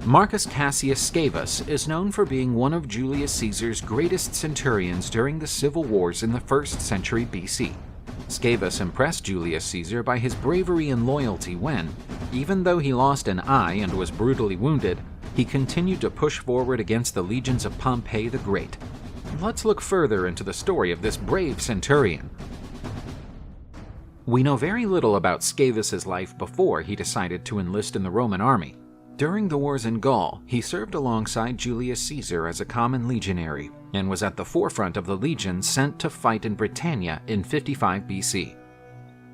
Marcus Cassius Scavus is known for being one of Julius Caesar's greatest centurions during the civil wars in the 1st century BC. Scavus impressed Julius Caesar by his bravery and loyalty when, even though he lost an eye and was brutally wounded, he continued to push forward against the legions of Pompey the Great. Let's look further into the story of this brave centurion. We know very little about Scavus's life before he decided to enlist in the Roman army. During the wars in Gaul, he served alongside Julius Caesar as a common legionary and was at the forefront of the legions sent to fight in Britannia in 55 BC.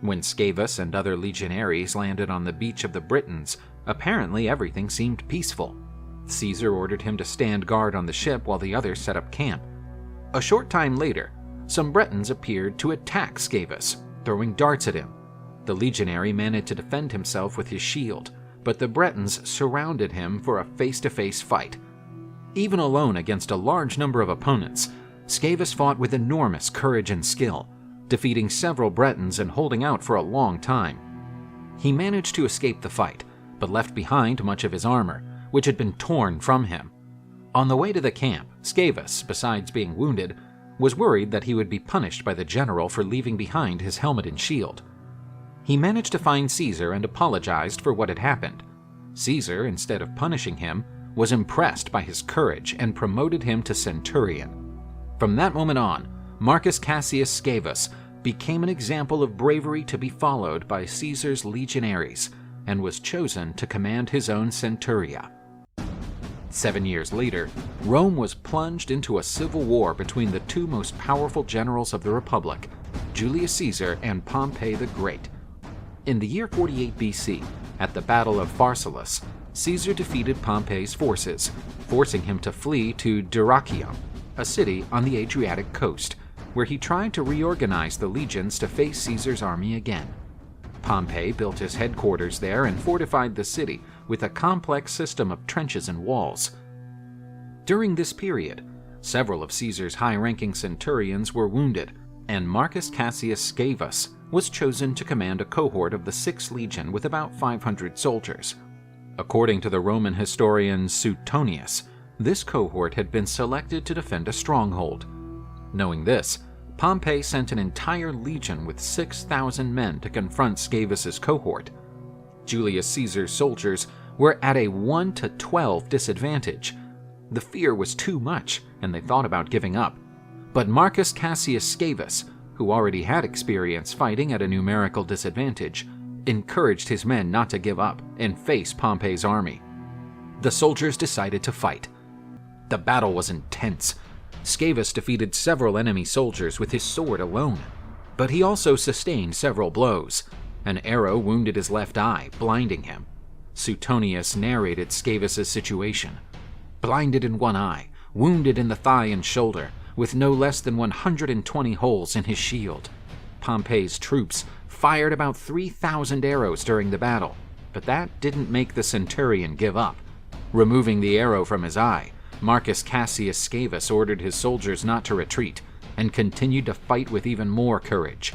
When Scavus and other legionaries landed on the beach of the Britons, apparently everything seemed peaceful. Caesar ordered him to stand guard on the ship while the others set up camp. A short time later, some Bretons appeared to attack Scavus, throwing darts at him. The legionary managed to defend himself with his shield, but the Bretons surrounded him for a face-to-face fight. Even alone against a large number of opponents, Scavus fought with enormous courage and skill, defeating several Bretons and holding out for a long time. He managed to escape the fight, but left behind much of his armor, which had been torn from him. On the way to the camp, Scavus, besides being wounded, was worried that he would be punished by the general for leaving behind his helmet and shield. He managed to find Caesar and apologized for what had happened. Caesar, instead of punishing him, was impressed by his courage and promoted him to centurion. From that moment on, Marcus Cassius Scavus became an example of bravery to be followed by Caesar's legionaries and was chosen to command his own centuria. 7 years later, Rome was plunged into a civil war between the two most powerful generals of the Republic, Julius Caesar and Pompey the Great. In the year 48 BC, at the Battle of Pharsalus, Caesar defeated Pompey's forces, forcing him to flee to Dyrrhachium, a city on the Adriatic coast, where he tried to reorganize the legions to face Caesar's army again. Pompey built his headquarters there and fortified the city with a complex system of trenches and walls. During this period, several of Caesar's high-ranking centurions were wounded, and Marcus Cassius Scavus was chosen to command a cohort of the 6th Legion with about 500 soldiers. According to the Roman historian Suetonius, this cohort had been selected to defend a stronghold. Knowing this, Pompey sent an entire legion with 6,000 men to confront Scavus's cohort. Julius Caesar's soldiers were at a 1 to 12 disadvantage. The fear was too much, and they thought about giving up. But Marcus Cassius Scavus, who already had experience fighting at a numerical disadvantage, encouraged his men not to give up and face Pompey's army. The soldiers decided to fight. The battle was intense. Scavus defeated several enemy soldiers with his sword alone, but he also sustained several blows. An arrow wounded his left eye, blinding him. Suetonius narrated Scavus's situation. Blinded in one eye, wounded in the thigh and shoulder, with no less than 120 holes in his shield. Pompey's troops fired about 3,000 arrows during the battle, but that didn't make the centurion give up. Removing the arrow from his eye, Marcus Cassius Scavus ordered his soldiers not to retreat and continued to fight with even more courage.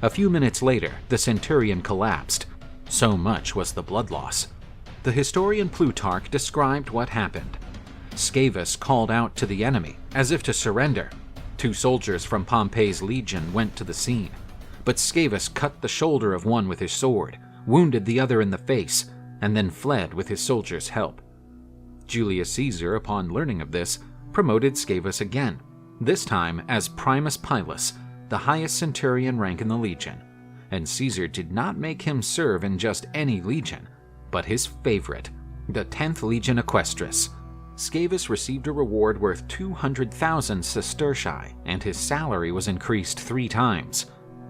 A few minutes later, the centurion collapsed. So much was the blood loss. The historian Plutarch described what happened. Scavus called out to the enemy, as if to surrender. 2 soldiers from Pompey's legion went to the scene, but Scavus cut the shoulder of one with his sword, wounded the other in the face, and then fled with his soldiers' help. Julius Caesar, upon learning of this, promoted Scavus again, this time as Primus Pilus, the highest centurion rank in the legion, and Caesar did not make him serve in just any legion, but his favorite, the 10th Legion Equestris. Scavus received a reward worth 200,000 sestertii, and his salary was increased 3 times.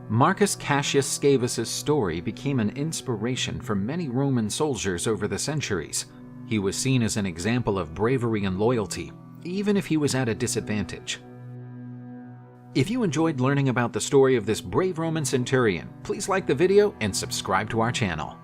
Marcus Cassius Scavus's story became an inspiration for many Roman soldiers over the centuries. He was seen as an example of bravery and loyalty, even if he was at a disadvantage. If you enjoyed learning about the story of this brave Roman centurion, please like the video and subscribe to our channel.